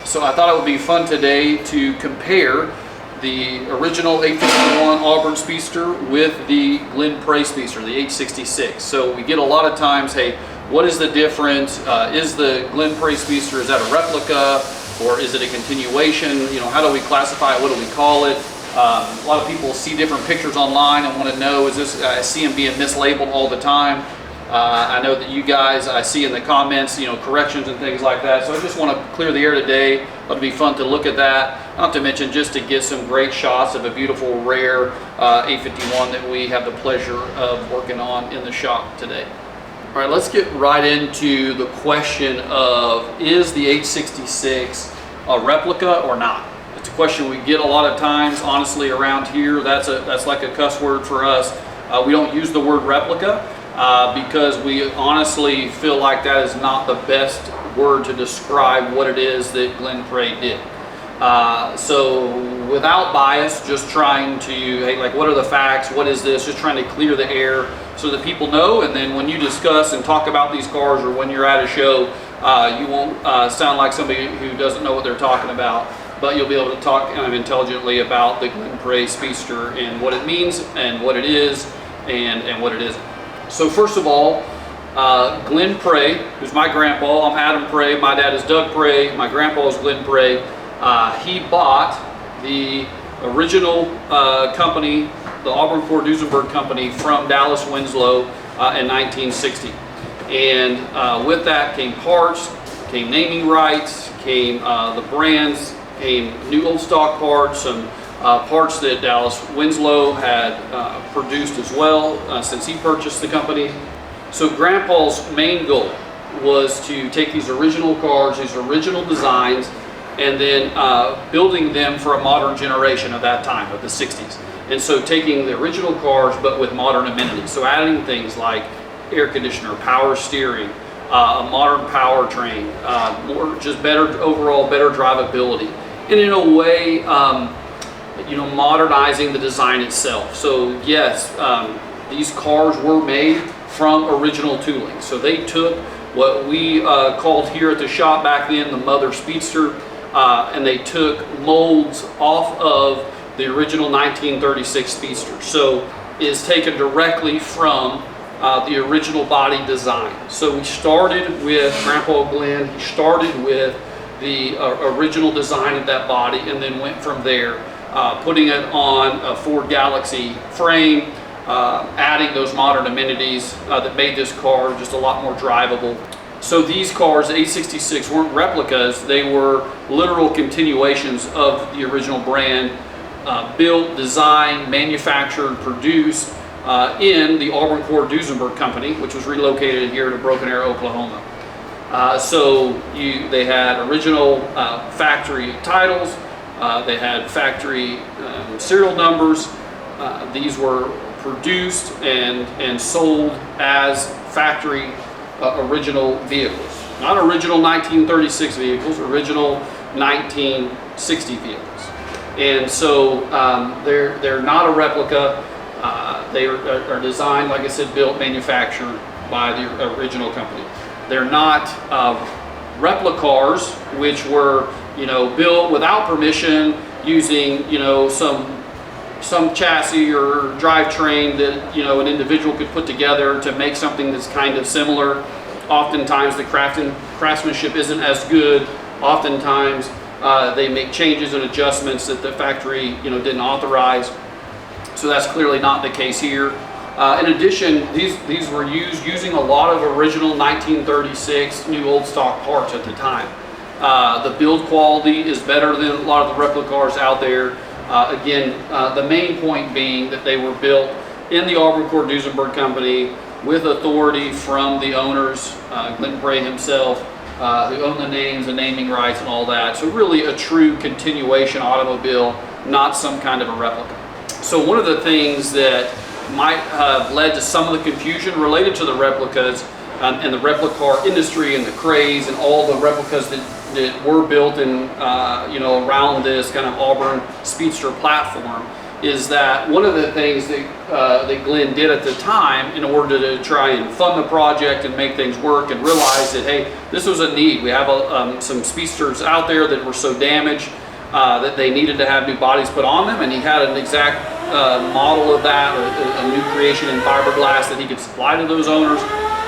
So I thought it would be fun today to compare the original 851 Auburn Speedster with the Glen Prairie Speedster, the 866. So we get a lot of times, hey, what is the difference? Is the Glen Prairie Speedster, is that a replica or is it a continuation? You know, how do we classify it? What do we call it? A lot of people see different pictures online and want to know, is this, I see them being mislabeled all the time. I know that you guys, I see in the comments, you know, corrections and things like that. So I just want to clear the air today. It'll be fun to look at that. Not to mention just to get some great shots of a beautiful, rare 851 that we have the pleasure of working on in the shop today. All right, let's get right into the question of, is the 866 a replica or not? It's a question we get a lot of times, honestly, around here. That's like a cuss word for us. We don't use the word replica. Because we honestly feel like that is not the best word to describe what it is that Glen Prairie did. So without bias, just trying to, hey, like, what are the facts? What is this? Just trying to clear the air so that people know. And then when you discuss and talk about these cars, or when you're at a show, you won't sound like somebody who doesn't know what they're talking about. But you'll be able to talk intelligently about the Glen Prairie Speedster and what it means and what it is and what it isn't. So first of all, Glen Prairie, who's my grandpa. I'm Adam Prairie. My dad is Doug Prairie. My grandpa is Glen Prairie. He bought the original company, the Auburn Duesenberg company, from Dallas Winslow in 1960. And with that came parts, came naming rights, came the brands, came new old stock parts, some parts that Dallas Winslow had produced as well since he purchased the company. So Grandpa's main goal was to take these original cars, these original designs, and then building them for a modern generation of that time, of the 60s. And so taking the original cars but with modern amenities. So adding things like air conditioner, power steering, a modern powertrain, more just better overall, better drivability. And in a way, you know, modernizing the design itself. So yes, these cars were made from original tooling. So they took what we called here at the shop back then the Mother Speedster, and they took molds off of the original 1936 Speedster. So it's taken directly from the original body design. So we started with Grandpa Glen. He started with the original design of that body and then went from there. Putting it on a Ford Galaxy frame, adding those modern amenities that made this car just a lot more drivable. So these cars, the 866, weren't replicas, they were literal continuations of the original brand, built, designed, manufactured, produced in the Auburn Duesenberg company, which was relocated here to Broken Arrow, Oklahoma. So they had original factory titles. They had factory serial numbers. These were produced and sold as factory original vehicles. Not original 1936 vehicles, original 1960 vehicles. And so they're not a replica. They are designed, like I said, built, manufactured by the original company. They're not replicas, which were, you know, built without permission, using, you know, some chassis or drivetrain that, you know, an individual could put together to make something that's kind of similar. Oftentimes the craftsmanship isn't as good. Oftentimes they make changes and adjustments that the factory, you know, didn't authorize. So that's clearly not the case here. In addition, these were using a lot of original 1936 new old stock parts at the time. The build quality is better than a lot of the replica cars out there. Again, the main point being that they were built in the Auburn Duesenberg company with authority from the owners, Glen Prairie himself, who owned the names, the naming rights, and all that. So really a true continuation automobile, not some kind of a replica. So one of the things that might have led to some of the confusion related to the replicas and the replica car industry and the craze and all the replicas that were built in, you know, around this kind of Auburn Speedster platform is that one of the things that Glenn did at the time in order to try and fund the project and make things work and realize that, hey, this was a need. We have some Speedsters out there that were so damaged that they needed to have new bodies put on them, and he had an exact model of that, a new creation in fiberglass that he could supply to those owners.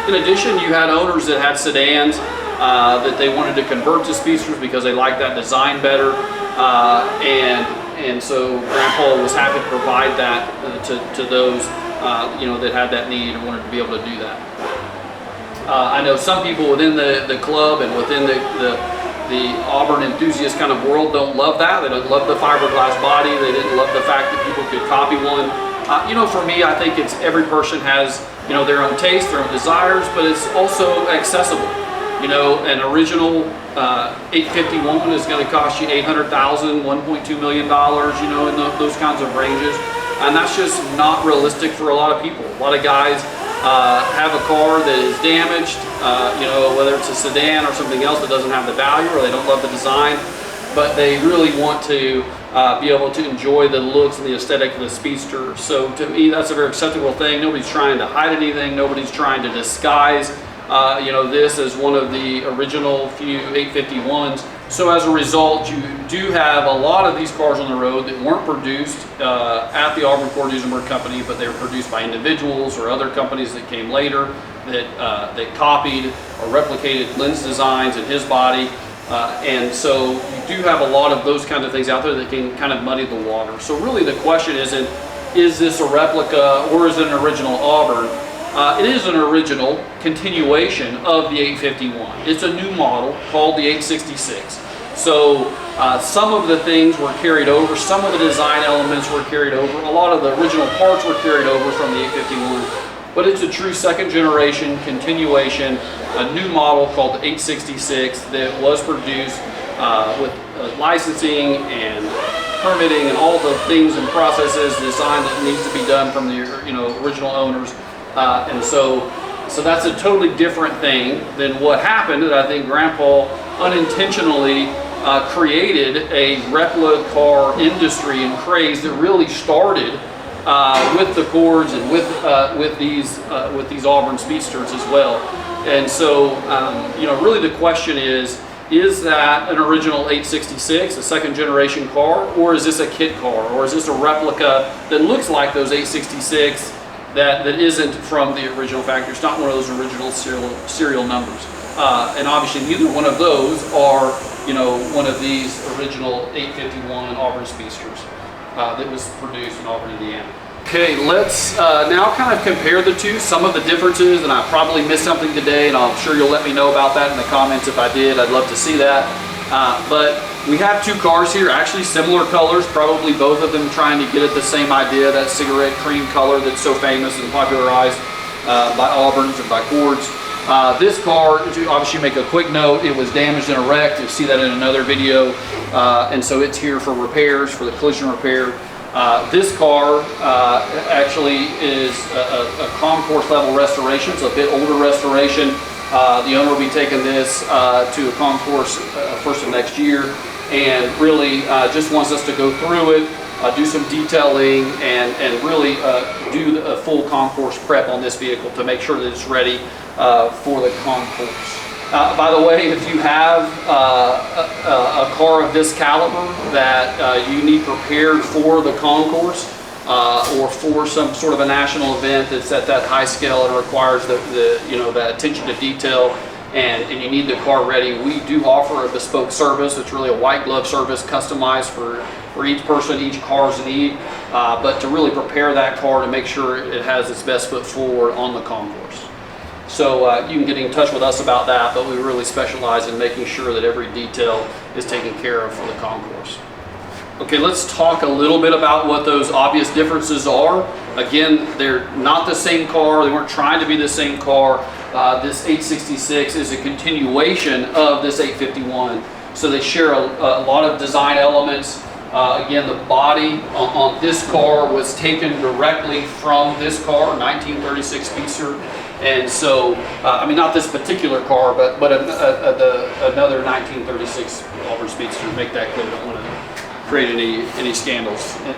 In addition, you had owners that had sedans that they wanted to convert to Speedsters because they liked that design better, and so Grandpa was happy to provide that to those that had that need and wanted to be able to do that. I know some people within the club and within the Auburn enthusiast kind of world don't love that. They don't love the fiberglass body. They didn't love the fact that people could copy one. For me, I think it's every person has their own taste, their own desires, but it's also accessible. An original 851 is going to cost you $800,000, $1.2 million, in those kinds of ranges. And that's just not realistic for a lot of people. A lot of guys have a car that is damaged, whether it's a sedan or something else that doesn't have the value, or they don't love the design, but they really want to be able to enjoy the looks and the aesthetic of the Speedster. So to me, that's a very acceptable thing. Nobody's trying to hide anything. Nobody's trying to disguise this as one of the original few 851s. So as a result, you do have a lot of these cars on the road that weren't produced at the Auburn Duesenberg company, but they were produced by individuals or other companies that came later that copied or replicated Glenn's designs and his body. And so you do have a lot of those kinds of things out there that can kind of muddy the water. So really the question isn't, is this a replica or is it an original Auburn? It is an original continuation of the 851. It's a new model called the 866. So some of the things were carried over, some of the design elements were carried over, a lot of the original parts were carried over from the 851, but it's a true second generation continuation, a new model called the 866 that was produced with licensing and permitting and all the things and processes, design that needs to be done from the original owners. And so that's a totally different thing than what happened, that I think Grandpa unintentionally created a replica car industry and craze that really started with the Cords and with these Auburn Speedsters as well. And so really the question is that an original 866, a second generation car, or is this a kit car, or is this a replica that looks like those 866 that isn't from the original factory? It's not one of those original serial numbers. And obviously neither one of those are, one of these original 851 Auburn Speedsters that was produced in Auburn, Indiana. Okay, let's now kind of compare the two, some of the differences, and I probably missed something today, and I'm sure you'll let me know about that in the comments if I did. I'd love to see that. But we have two cars here, actually similar colors, probably both of them trying to get at the same idea, that cigarette cream color that's so famous and popularized by Auburns and by Cords. This car, to obviously make a quick note, it was damaged in a wreck. You'll see that in another video. And so it's here for repairs, for the collision repair. This car actually is a concourse level restoration, so a bit older restoration. The owner will be taking this to a concourse first of next year, and really just wants us to go through it, do some detailing, and really do a full concourse prep on this vehicle to make sure that it's ready for the concourse. By the way, if you have a car of this caliber that you need prepared for the concourse or for some sort of a national event that's at that high scale and requires the attention to detail, and you need the car ready, we do offer a bespoke service. It's really a white glove service customized for each person, each car's need, but to really prepare that car to make sure it has its best foot forward on the concourse. So you can get in touch with us about that, but we really specialize in making sure that every detail is taken care of for the concourse. Okay, let's talk a little bit about what those obvious differences are. Again, they're not the same car. They weren't trying to be the same car. This 866 is a continuation of this 851. So they share a lot of design elements. Again, the body on this car was taken directly from this car, 1936 Speedster. And so, I mean, not this particular car, but another 1936 Auburn Speedster. Make that clear. I don't want to create any scandals in the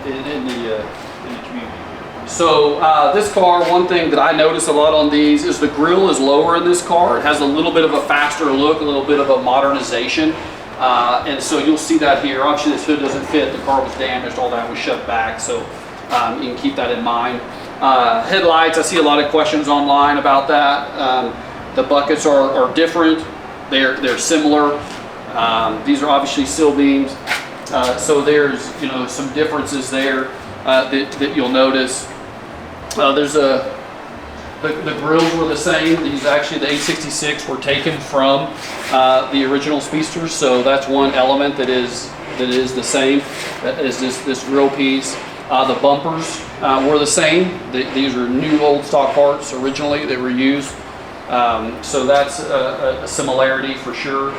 community. So this car, one thing that I notice a lot on these is the grille is lower in this car. It has a little bit of a faster look, a little bit of a modernization. And so you'll see that here. Obviously this hood doesn't fit, the car was damaged, all that was shoved back, so you can keep that in mind. Headlights, I see a lot of questions online about that. The buckets are different, they're similar. These are obviously sill beams, so there's some differences there that you'll notice. The grills were the same. These actually, the 866 were taken from the original Speedsters, so that's one element that is the same. That is this grill piece. The bumpers were the same. These are new old stock parts originally that were used, so that's a similarity for sure.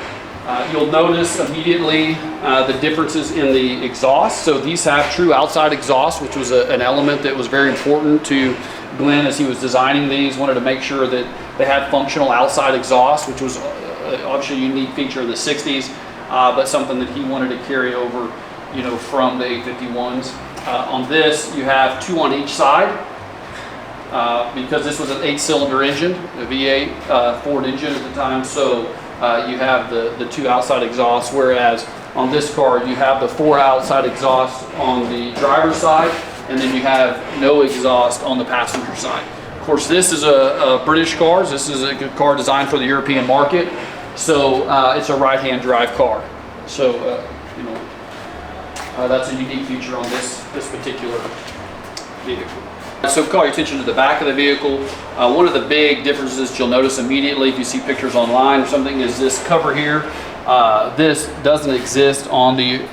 You'll notice immediately the differences in the exhaust. So these have true outside exhaust, which was an element that was very important to Glenn as he was designing these. Wanted to make sure that they had functional outside exhaust, which was obviously a unique feature of the 60s, but something that he wanted to carry over, from the 851s. On this, you have 2 on each side because this was an 8-cylinder engine, a V8 Ford engine at the time. So you have the 2 outside exhausts, whereas on this car you have the 4 outside exhausts on the driver's side, and then you have no exhaust on the passenger side. Of course, this is a British car. This is a good car designed for the European market, so it's a right-hand drive car. So that's a unique feature on this particular vehicle. So call your attention to the back of the vehicle. One of the big differences you'll notice immediately if you see pictures online or something is this cover here. This doesn't exist on the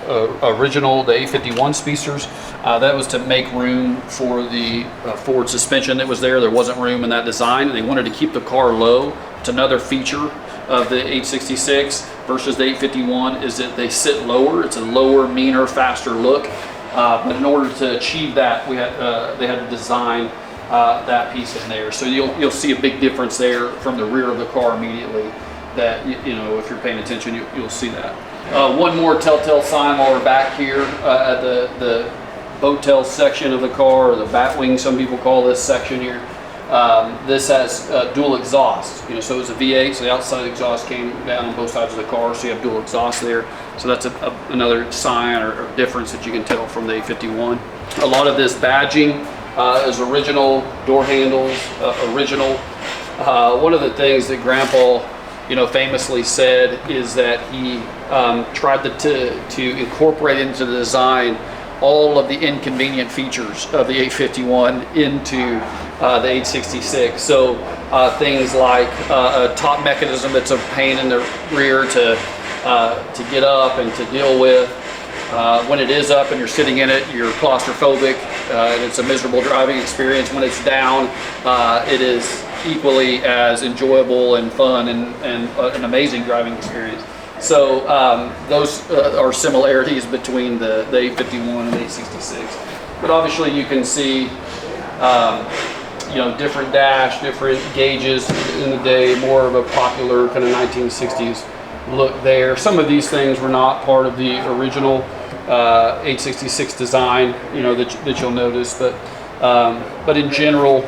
original, the 851 Speedsters. That was to make room for the Ford suspension that was there. There wasn't room in that design, and they wanted to keep the car low. It's another feature of the 866 versus the 851 is that they sit lower. It's a lower, meaner, faster look. But in order to achieve that, they had to design that piece in there. So you'll see a big difference there from the rear of the car immediately. That if you're paying attention, you'll see that. One more telltale sign while we're back here at the boat tail section of the car, or the bat wing, some people call this section here. This has dual exhaust. So it's a V8, so the outside exhaust came down on both sides of the car, so you have dual exhaust there. So that's another sign or difference that you can tell from the 851. A lot of this badging is original, door handles, original. One of the things that Grandpa famously said is that he tried to incorporate into the design all of the inconvenient features of the 851 into the 866. So things like a top mechanism that's a pain in the rear to get up and to deal with. When it is up and you're sitting in it, you're claustrophobic, and it's a miserable driving experience. When it's down, it is equally as enjoyable and fun and an amazing driving experience. So those are similarities between the 851 and the 866. But obviously you can see different dash, different gauges in the day, more of a popular kind of 1960s look there. Some of these things were not part of the original 866 design, that you'll notice, but in general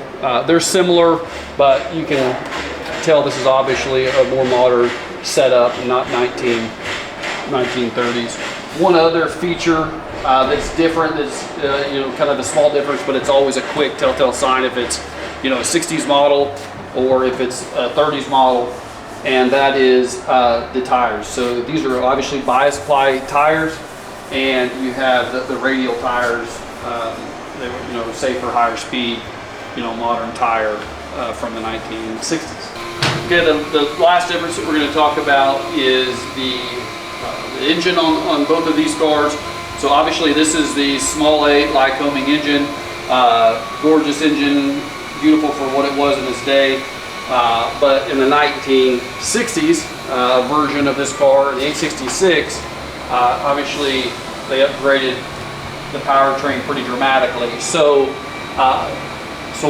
they're similar, but you can tell this is obviously a more modern setup, not 1930s. One other feature that's different, that's kind of a small difference, but it's always a quick telltale sign if it's a 60s model or if it's a 30s model, and that is the tires. So these are obviously bias ply tires, and you have the radial tires. They were safer, higher speed, modern tire from the 1960s. Okay, the last difference that we're going to talk about is the engine on both of these cars. So obviously this is the small 8 Lycoming engine, gorgeous engine, beautiful for what it was in its day. But in the 1960s version of this car, the 866, obviously they upgraded the powertrain pretty dramatically. So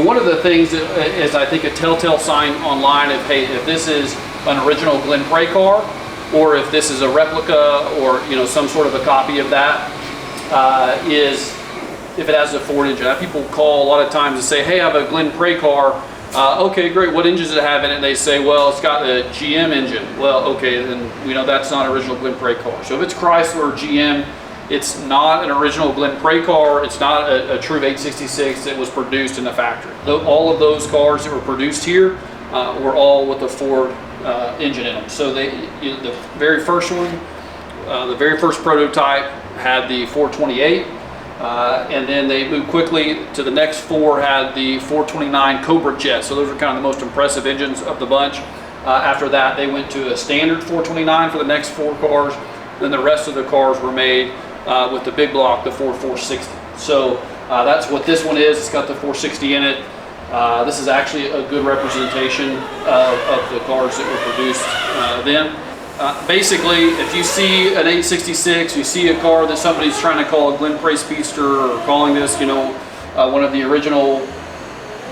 one of the things that is, I think, a telltale sign online of, hey, if this is an original Glenn Prey car, or if this is a replica, or some sort of a copy of that, is if it has a Ford engine. People call a lot of times and say, hey, I have a Glen Prey car. Okay, great, what engines does it have in it? And they say, well, it's got a GM engine. Well, okay, then we know that's not an original Glen Prey car. So if it's Chrysler or GM, it's not an original Glen Prey car. It's not a true 866 that was produced in the factory. All of those cars that were produced here were all with the Ford engine in them. So the very first one, the very first prototype had the 428. And then they moved quickly to the next four, had the 429 Cobra Jet. So those are kind of the most impressive engines of the bunch. After that, they went to a standard 429 for the next four cars. Then the rest of the cars were made with the big block, the Ford 460. So that's what this one is. It's got the 460 in it. This is actually a good representation of the cars that were produced then. Basically, if you see an 866, you see a car that somebody's trying to call a Glen Prey Speedster, or calling this, you know, one of the original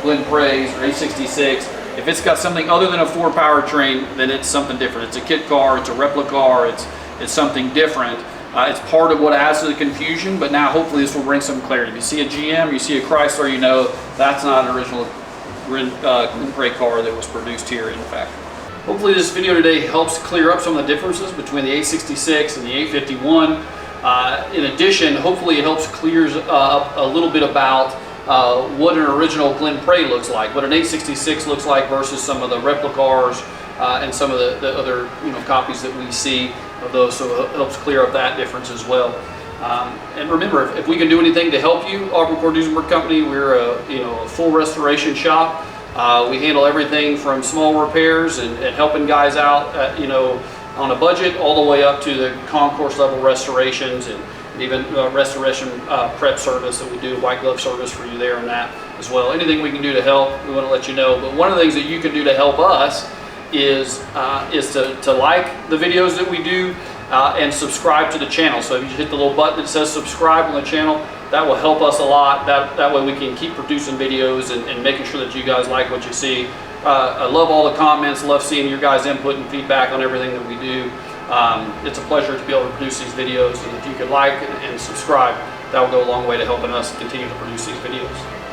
Glen Preys or 866, if it's got something other than a Ford powertrain, then it's something different. It's a kit car, it's a replica car, it's something different. It's part of what adds to the confusion, but now hopefully this will bring some clarity. If you see a GM, you see a Chrysler, you know that's not an original Glen Prey car that was produced here in the factory. Hopefully this video today helps clear up some of the differences between the 866 and the 851. In addition, hopefully it helps clears up a little bit about what an original Glen Prey looks like, what an 866 looks like versus some of the replicas and some of the other copies that we see of those. So it helps clear up that difference as well. And remember, if we can do anything to help you, Auburn Duesenberg Company, we're a full restoration shop. We handle everything from small repairs and helping guys out, on a budget, all the way up to the concourse level restorations and even restoration prep service that we do, white glove service for you there and that as well. Anything we can do to help, we want to let you know. But one of the things that you can do to help us is to like the videos that we do and subscribe to the channel. So if you hit the little button that says subscribe on the channel, that will help us a lot. That way we can keep producing videos and making sure that you guys like what you see. I love all the comments, love seeing your guys' input and feedback on everything that we do. It's a pleasure to be able to produce these videos, and if you could like and subscribe, that will go a long way to helping us continue to produce these videos.